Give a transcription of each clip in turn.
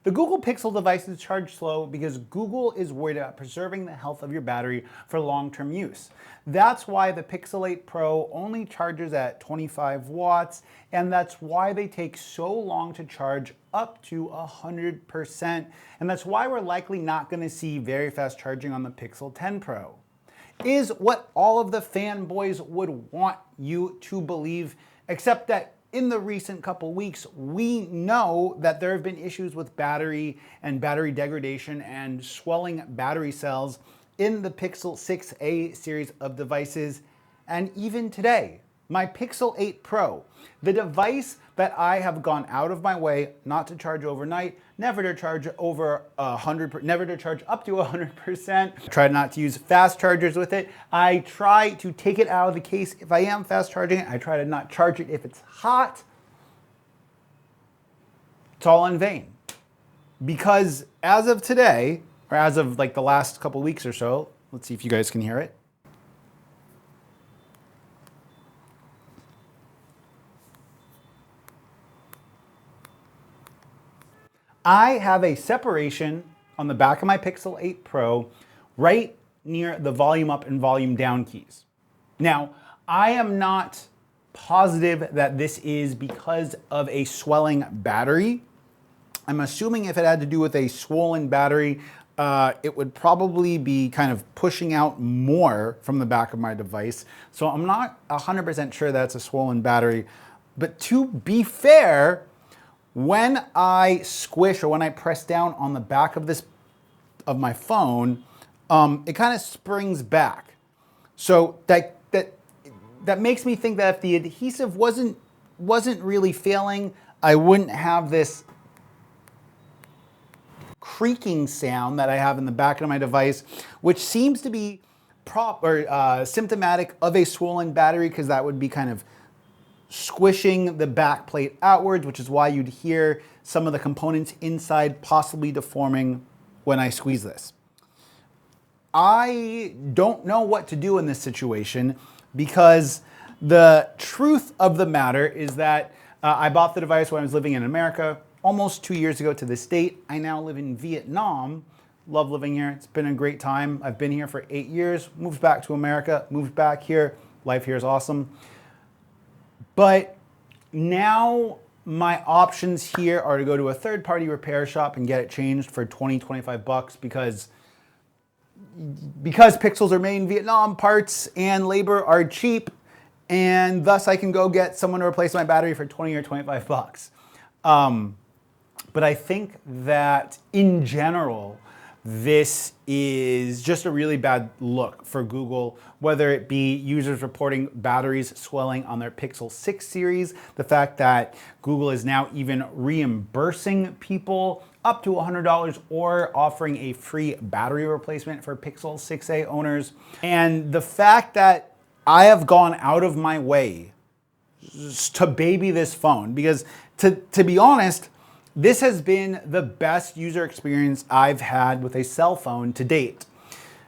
The Google Pixel devices charge slow because Google is worried about preserving the health of your battery for long-term use. That's why the Pixel 8 Pro only charges at 25 watts, and that's why they take so long to charge up to 100%. And that's why we're likely not going to see very fast charging on the Pixel 10 Pro. Is what all of the fanboys would want you to believe, except that in the recent couple weeks, we know that there have been issues with battery and battery degradation and swelling battery cells in the Pixel 6a series of devices. And even today, my Pixel 8 Pro, the device that I have gone out of my way not to charge overnight, never to charge over 100%, never to charge up to 100%. I try not to use fast chargers with it. I try to take it out of the case if I am fast charging it. I try to not charge it if it's hot. It's all in vain. Because as of today, or as of like the last couple weeks or so, let's see if you guys can hear it. I have a separation on the back of my Pixel 8 Pro right near the volume up and volume down keys. Now, I am not positive that this is because of a swelling battery. I'm assuming if it had to do with a swollen battery, it would probably be kind of pushing out more from the back of my device. So I'm not 100% sure that's a swollen battery. But to be fair, when I squish or when I press down on the back of my phone, it kind of springs back. So that makes me think that if the adhesive wasn't really failing, I wouldn't have this creaking sound that I have in the back of my device, which seems to be symptomatic of a swollen battery, because that would be kind of squishing the back plate outwards, which is why you'd hear some of the components inside possibly deforming when I squeeze this. I don't know what to do in this situation, because the truth of the matter is that I bought the device when I was living in America almost 2 years ago to this date. I now live in Vietnam. Love living here. It's been a great time. I've been here for 8 years, moved back to America, moved back here. Life here is awesome. But now my options here are to go to a third-party repair shop and get it changed for 20, 25 bucks, because Pixels are made in Vietnam, parts and labor are cheap, and thus I can go get someone to replace my battery for 20 or 25 bucks. But I think that in general, this is just a really bad look for Google, whether it be users reporting batteries swelling on their Pixel 6 series, the fact that Google is now even reimbursing people up to $100 or offering a free battery replacement for Pixel 6a owners, and the fact that I have gone out of my way to baby this phone, because to be honest, this has been the best user experience I've had with a cell phone to date.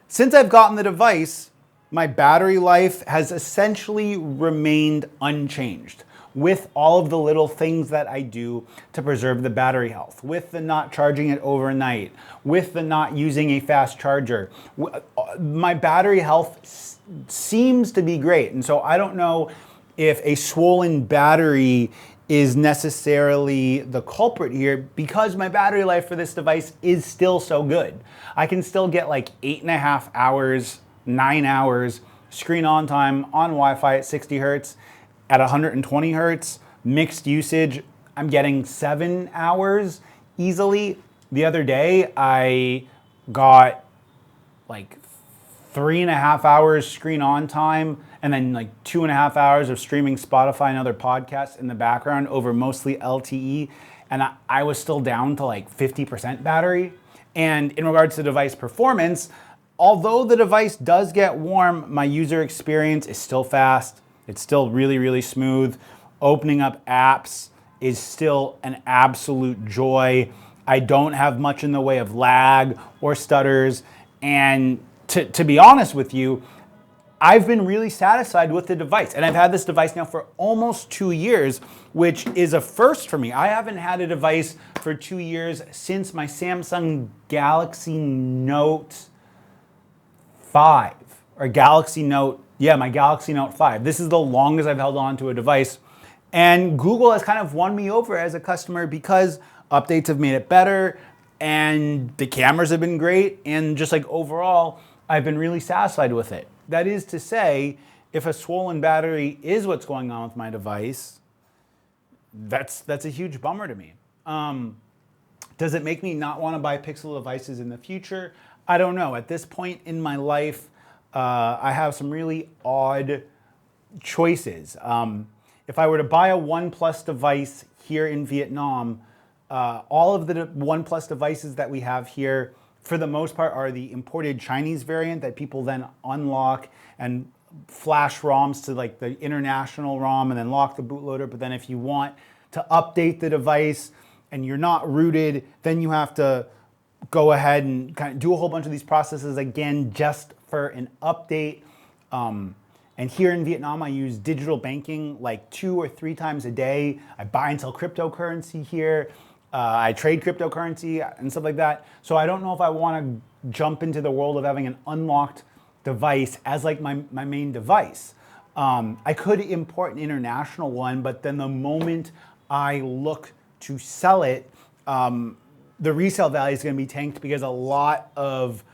Since I've gotten the device, my battery life has essentially remained unchanged, with all of the little things that I do to preserve the battery health, with the not charging it overnight, with the not using a fast charger. My battery health seems to be great. And so I don't know if a swollen battery is necessarily the culprit here, because my battery life for this device is still so good. I can still get like 8.5 hours, 9 hours screen on time on Wi-Fi at 60 hertz, at 120 hertz, mixed usage. I'm getting 7 hours easily. The other day, I got like 3.5 hours screen on time, and then like 2.5 hours of streaming Spotify and other podcasts in the background over mostly LTE. And I was still down to like 50% battery. And in regards to device performance, although the device does get warm, my user experience is still fast. It's still really, really smooth. Opening up apps is still an absolute joy. I don't have much in the way of lag or stutters. And to be honest with you, I've been really satisfied with the device, and I've had this device now for almost 2 years, which is a first for me. I haven't had a device for 2 years since my Samsung Galaxy Note 5, or Galaxy Note, yeah, my Galaxy Note 5. This is the longest I've held on to a device, and Google has kind of won me over as a customer because updates have made it better, and the cameras have been great, and just like overall, I've been really satisfied with it. That is to say, if a swollen battery is what's going on with my device, that's a huge bummer to me. Does it make me not want to buy Pixel devices in the future? I don't know. At this point in my life, I have some really odd choices. If I were to buy a OnePlus device here in Vietnam, all of the OnePlus devices that we have here, for the most part, are the imported Chinese variant that people then unlock and flash ROMs to like the international ROM and then lock the bootloader. But then if you want to update the device and you're not rooted, then you have to go ahead and kind of do a whole bunch of these processes again just for an update. And here in Vietnam, I use digital banking like 2 or 3 times a day. I buy and sell cryptocurrency here. I trade cryptocurrency and stuff like that. So I don't know if I want to jump into the world of having an unlocked device as like my main device. I could import an international one, but then the moment I look to sell it, the resale value is going to be tanked because a lot of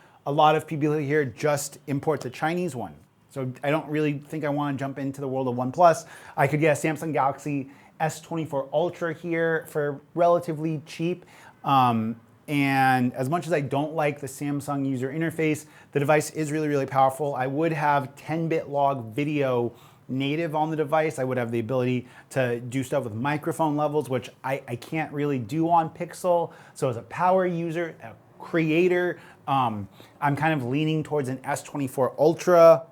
people here just import the Chinese one. So I don't really think I want to jump into the world of OnePlus. I could get a Samsung Galaxy S24 Ultra here for relatively cheap. And as much as I don't like the Samsung user interface, the device is really, really powerful. I would have 10-bit log video native on the device. I would have the ability to do stuff with microphone levels, which I can't really do on Pixel. So as a power user, a creator, I'm kind of leaning towards an S24 Ultra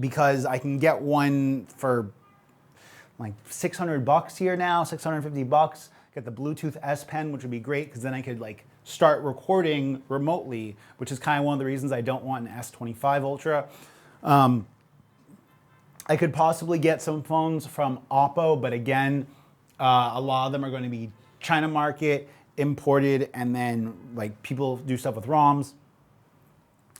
because I can get one for like $600 here now, $650. Get the Bluetooth S Pen, which would be great because then I could like start recording remotely, which is kind of one of the reasons I don't want an S25 Ultra. I could possibly get some phones from Oppo, but again, a lot of them are going to be China market, imported, and then like people do stuff with ROMs.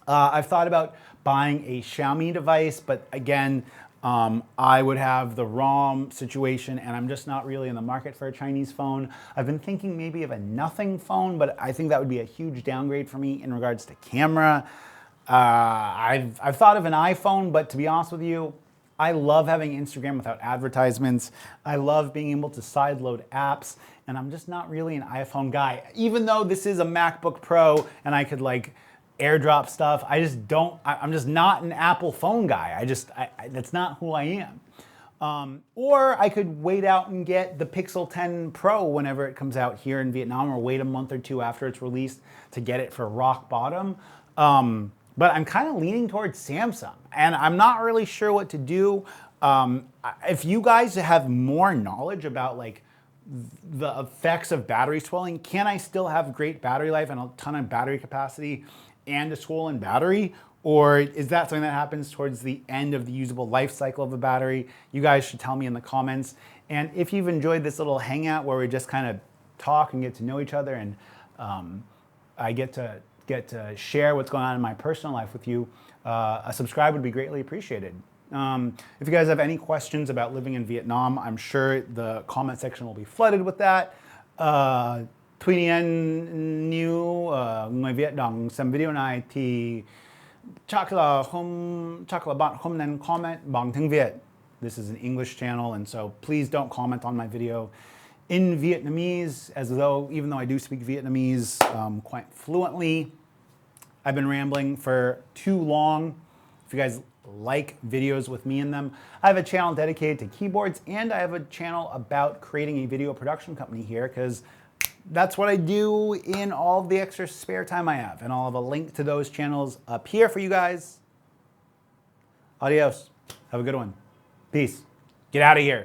I've thought about buying a Xiaomi device, but again, I would have the ROM situation, and I'm just not really in the market for a Chinese phone. I've been thinking maybe of a nothing phone, but I think that would be a huge downgrade for me in regards to camera. I've thought of an iPhone, but to be honest with you, I love having Instagram without advertisements. I love being able to sideload apps, and I'm just not really an iPhone guy. Even though this is a MacBook Pro and I could like AirDrop stuff, I'm just not an Apple phone guy. That's not who I am. Or I could wait out and get the Pixel 10 Pro whenever it comes out here in Vietnam, or wait a month or 2 after it's released to get it for rock bottom. But I'm kind of leaning towards Samsung, and I'm not really sure what to do. If you guys have more knowledge about like the effects of battery swelling, can I still have great battery life and a ton of battery capacity and a swollen battery? Or is that something that happens towards the end of the usable life cycle of a battery? You guys should tell me in the comments. And if you've enjoyed this little hangout where we just kind of talk and get to know each other, and I get to share what's going on in my personal life with you, a subscribe would be greatly appreciated. If you guys have any questions about living in Vietnam, I'm sure the comment section will be flooded with that. Tuy nhiên nếu người Việt đang xem video này thì chắc là bạn không nên comment bằng tiếng Việt. This is an English channel, and so please don't comment on my video in Vietnamese, even though I do speak Vietnamese quite fluently. I've been rambling for too long. If you guys like videos with me in them, I have a channel dedicated to keyboards, and I have a channel about creating a video production company here, because that's what I do in all of the extra spare time I have. And I'll have a link to those channels up here for you guys. Adios. Have a good one. Peace. Get out of here.